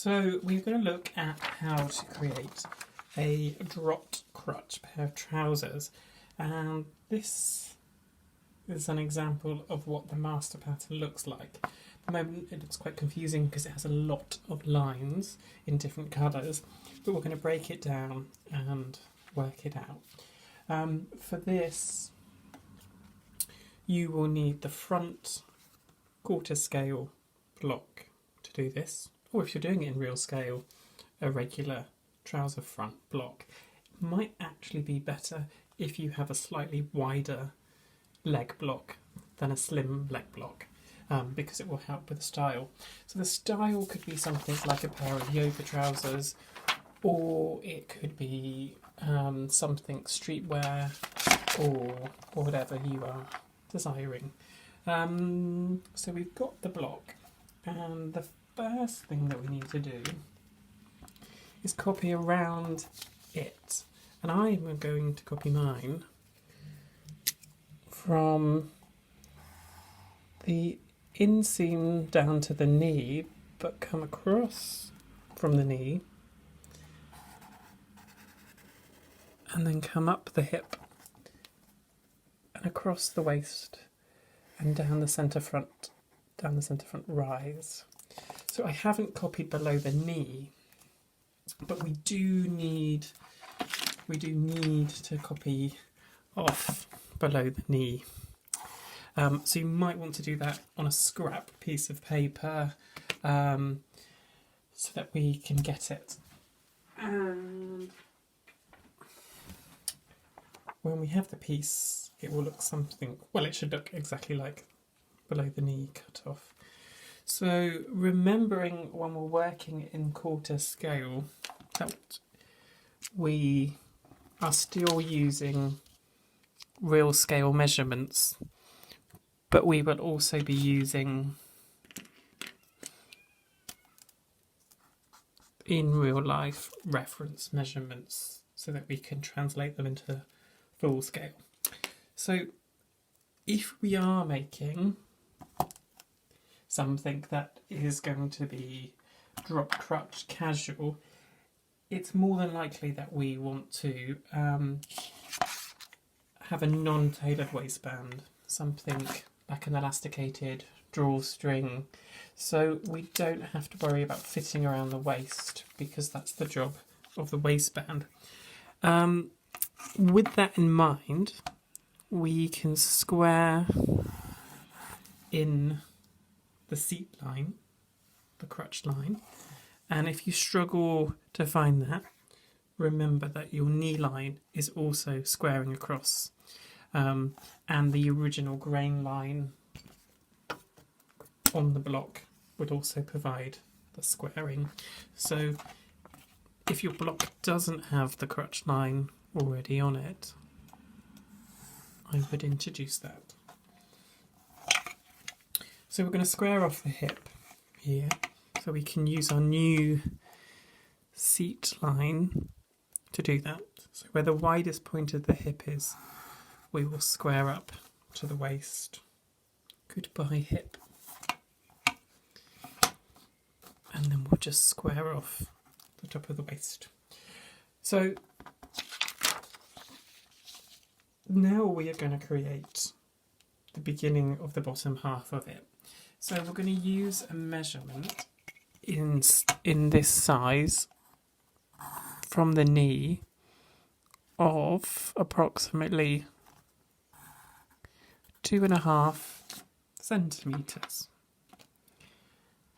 So we're going to look at how to create a dropped crotch pair of trousers, and this is an example of what the master pattern looks like. At the moment it looks quite confusing because it has a lot of lines in different colours, but we're going to break it down and work it out. For this you will need the front quarter scale block to do this, or if you're doing it in real scale, a regular trouser front block. It might actually be better if you have a slightly wider leg block than a slim leg block, because it will help with the style. So the style could be something like a pair of yoga trousers, or it could be something streetwear, or whatever you are desiring. So we've got the block, and the first thing that we need to do is copy around it, and I'm going to copy mine from the inseam down to the knee, but come across from the knee and then come up the hip and across the waist and down the centre front rise. So I haven't copied below the knee, but we do need to copy off below the knee. So you might want to do that on a scrap piece of paper, so that we can get it. And when we have the piece, it will look something, well, it should look exactly like below the knee cut off. So remembering when we're working in quarter scale that we are still using real scale measurements, but we will also be using in real life reference measurements so that we can translate them into full scale. So if we are making something that is going to be drop crotch casual, it's more than likely that we want to have a non-tailored waistband, something like an elasticated drawstring, so we don't have to worry about fitting around the waist, because that's the job of the waistband. With that in mind, we can square in the seat line, the crotch line, and if you struggle to find that, remember that your knee line is also squaring across, and the original grain line on the block would also provide the squaring. So if your block doesn't have the crotch line already on it, I would introduce that. So we're going to square off the hip here, so we can use our new seat line to do that. So where the widest point of the hip is, we will square up to the waist. Goodbye hip. And then we'll just square off the top of the waist. So now we are going to create the beginning of the bottom half of it. So we're going to use a measurement in this size from the knee of approximately 2.5 centimetres.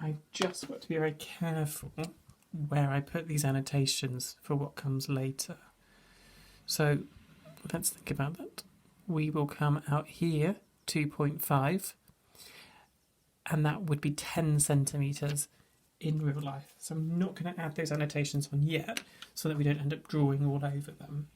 I just got to be very careful where I put these annotations for what comes later. So let's think about that. We will come out here 2.5, and that would be 10 centimetres in real life. So I'm not going to add those annotations on yet, so that we don't end up drawing all over them.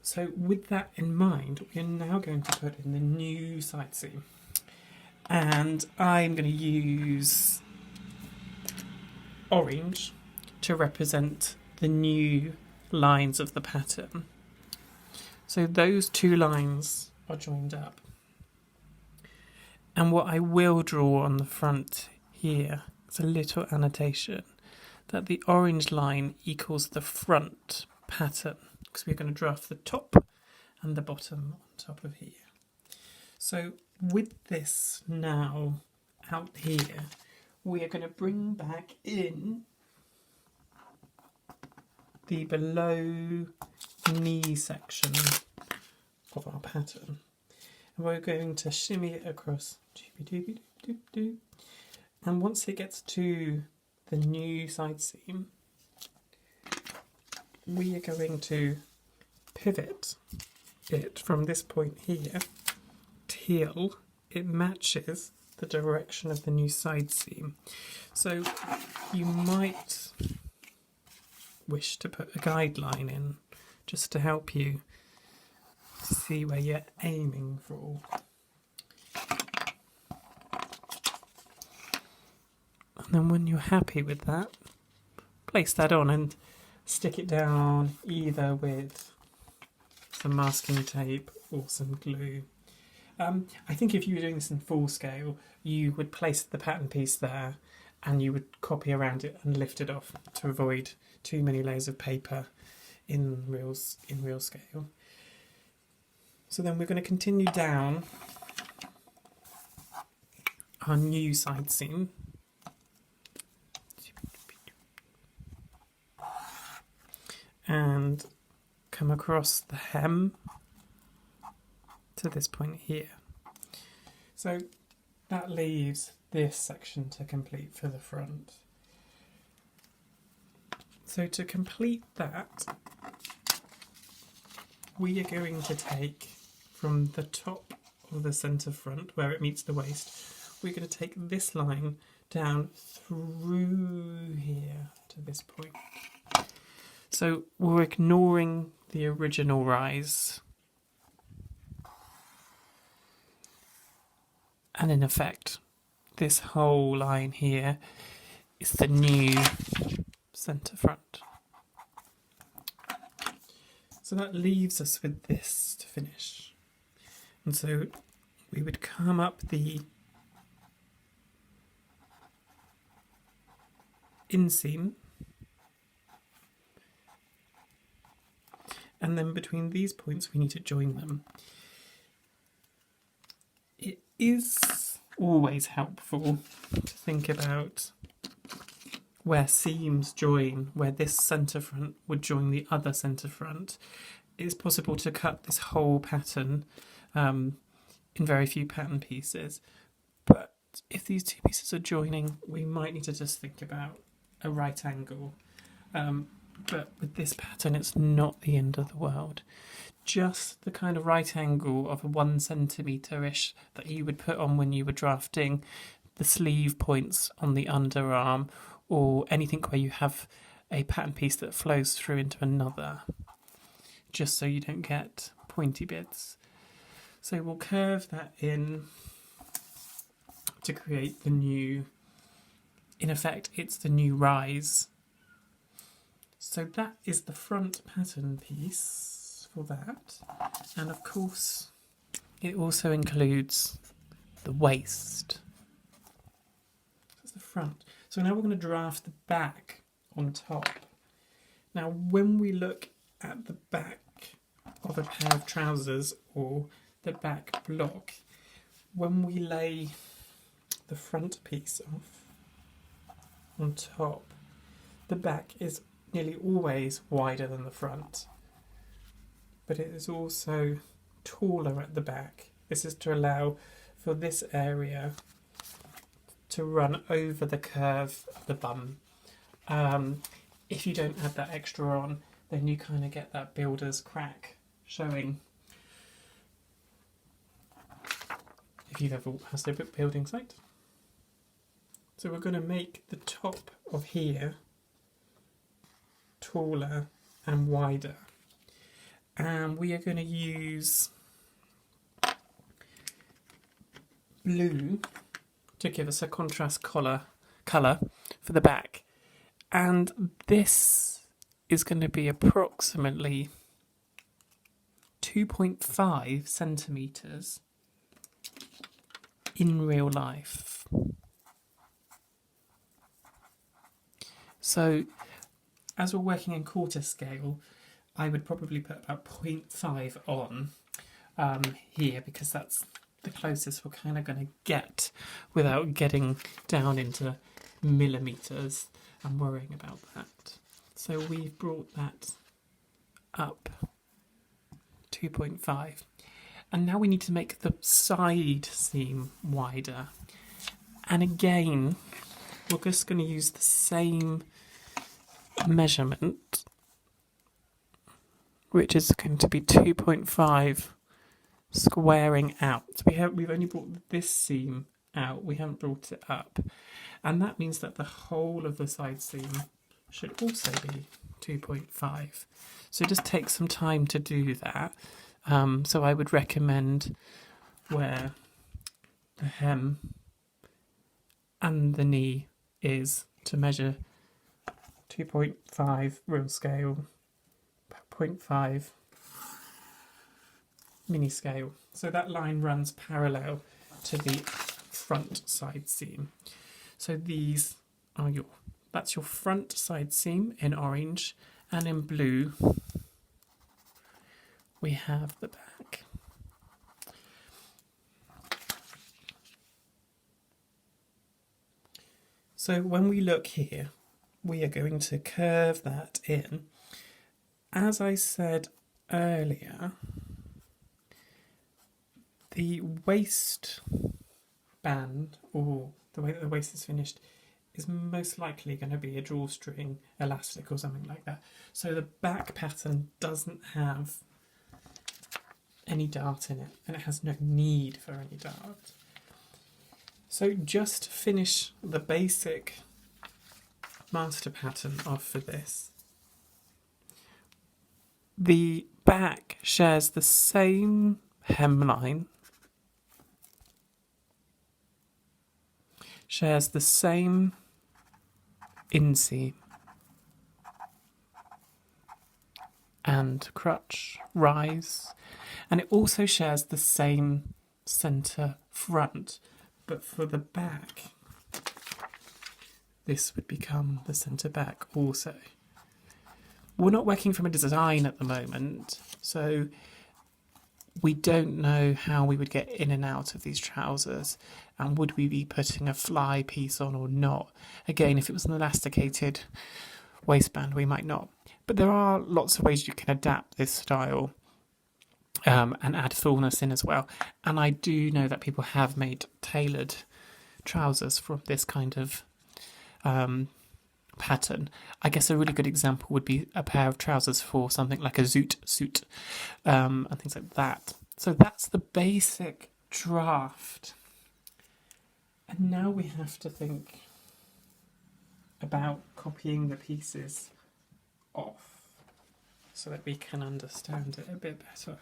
So with that in mind, we're now going to put in the new side seam. And I'm going to use orange to represent the new lines of the pattern. So those two lines are joined up. And what I will draw on the front here It's a little annotation that the orange line equals the front pattern, because we're going to draft the top and the bottom on top of here. So with this now out here, we are going to bring back in the below knee section of our pattern. And we're going to shimmy it across. And once it gets to the new side seam, we are going to pivot it from this point here till it matches the direction of the new side seam. So you might wish to put a guideline in just to help you see where you're aiming for. And then when you're happy with that, place that on and stick it down either with some masking tape or some glue. I think if you were doing this in full scale, you would place the pattern piece there and you would copy around it and lift it off to avoid too many layers of paper in real scale. So then we're going to continue down our new side seam. And come across the hem to this point here. So that leaves this section to complete for the front. So to complete that, we are going to take from the top of the centre front where it meets the waist, we're going to take this line down through here to this point. So we're ignoring the original rise. And in effect, this whole line here is the new centre front. So that leaves us with this to finish. And so we would come up the inseam, and then between these points we need to join them. It is always helpful to think about where seams join, where this centre front would join the other centre front. It's possible to cut this whole pattern in very few pattern pieces, but if these two pieces are joining, we might need to just think about a right angle. But with this pattern, it's not the end of the world. Just the kind of right angle of 1 centimetre-ish that you would put on when you were drafting the sleeve points on the underarm, or anything where you have a pattern piece that flows through into another, just so you don't get pointy bits. So we'll curve that in to create the new, in effect, it's the new rise. So that is the front pattern piece for that. And of course, it also includes the waist. That's the front. So now we're going to draft the back on top. Now, when we look at the back of a pair of trousers or the back block, when we lay the front piece off on top, the back is nearly always wider than the front, but it is also taller at the back. This is to allow for this area to run over the curve of the bum. If you don't add that extra on, then you kind of get that builder's crack showing. If you've ever passed a building site. So we're going to make the top of here taller and wider, and we are going to use blue to give us a contrast colour for the back, and this is going to be approximately 2.5 centimetres in real life. So as we're working in quarter scale, I would probably put about 0.5 on here, because that's the closest we're kind of going to get without getting down into millimetres and worrying about that. So we've brought that up 2.5. And now we need to make the side seam wider. And again, we're just going to use the same measurement, which is going to be 2.5 squaring out. So we've only brought this seam out, we haven't brought it up. And that means that the whole of the side seam should also be 2.5. So just take some time to do that. So I would recommend where the hem and the knee is to measure 2.5 real scale, 0.5 mini scale. So that line runs parallel to the front side seam. So these are that's your front side seam in orange, and in blue we have the back. So when we look here, we are going to curve that in. As I said earlier, the waist band, or the way that the waist is finished, is most likely going to be a drawstring elastic or something like that. So the back pattern doesn't have any dart in it, and it has no need for any dart. So just to finish the basic master pattern off for this, the back shares the same hemline, shares the same inseam and crotch rise, and it also shares the same centre front, but for the back this would become the centre back also. We're not working from a design at the moment, so we don't know how we would get in and out of these trousers, and would we be putting a fly piece on or not. Again, if it was an elasticated waistband, we might not. But there are lots of ways you can adapt this style and add fullness in as well. And I do know that people have made tailored trousers from this kind of pattern. I guess a really good example would be a pair of trousers for something like a zoot suit and things like that. So that's the basic draft. And now we have to think about copying the pieces off so that we can understand it a bit better.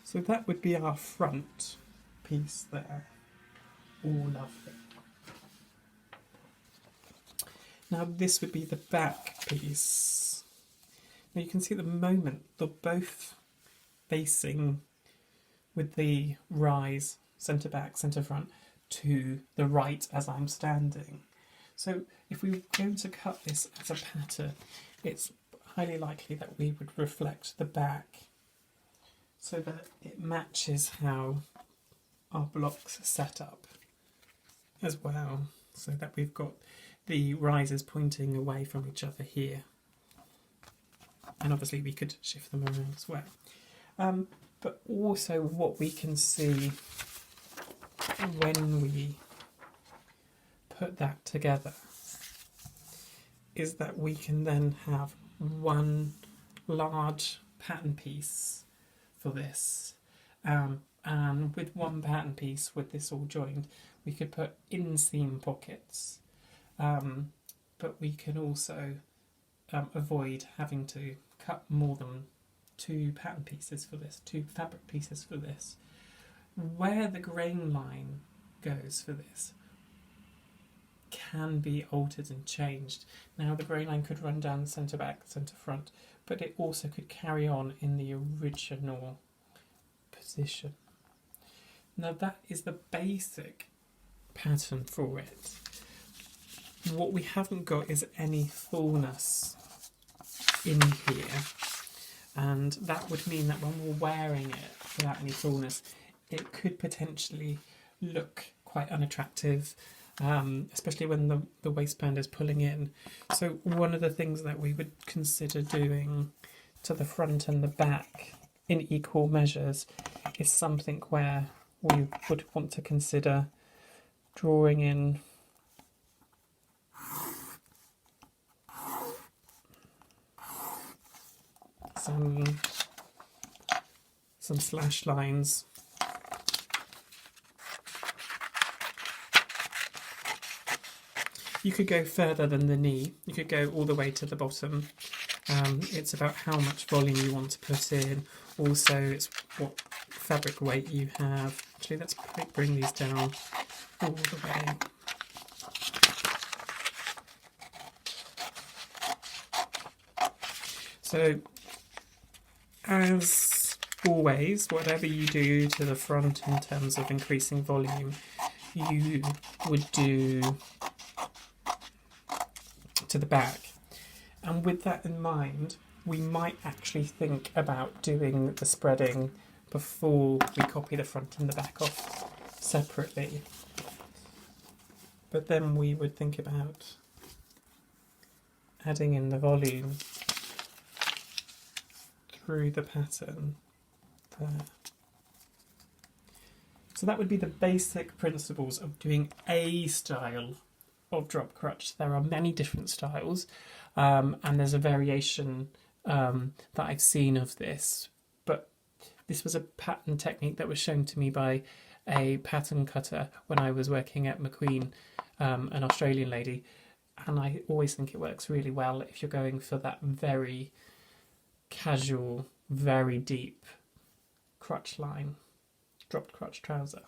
So that would be our front piece there. All lovely. Now this would be the back piece. Now you can see at the moment they're both facing with the rise, centre back, centre front, to the right as I'm standing. So if we were going to cut this as a pattern, it's highly likely that we would reflect the back so that it matches how our blocks are set up as well, so that we've got the rises pointing away from each other here. And obviously we could shift them around as well. But also what we can see when we put that together is that we can then have one large pattern piece for this. And with one pattern piece, with this all joined, we could put inseam pockets. But we can also avoid having to cut more than two pattern pieces for this, two fabric pieces for this. Where the grain line goes for this can be altered and changed. Now the grain line could run down centre back, centre front, but it also could carry on in the original position. Now that is the basic pattern for it. what we haven't got is any fullness in here, and that would mean that when we're wearing it without any fullness, it could potentially look quite unattractive, especially when the waistband is pulling in. So one of the things that we would consider doing to the front and the back in equal measures is something where we would want to consider drawing in some slash lines. You could go further than the knee. You could go all the way to the bottom. It's about how much volume you want to put in. Also, it's what fabric weight you have. Actually, let's bring these down all the way. So, as always, whatever you do to the front in terms of increasing volume, you would do to the back. And with that in mind, we might actually think about doing the spreading before we copy the front and the back off separately. But then we would think about adding in the volume through the pattern there. So that would be the basic principles of doing a style of drop crotch. There are many different styles, and there's a variation that I've seen of this, but this was a pattern technique that was shown to me by a pattern cutter when I was working at McQueen, an Australian lady, and I always think it works really well if you're going for that very casual, very deep crotch line, dropped crotch trouser.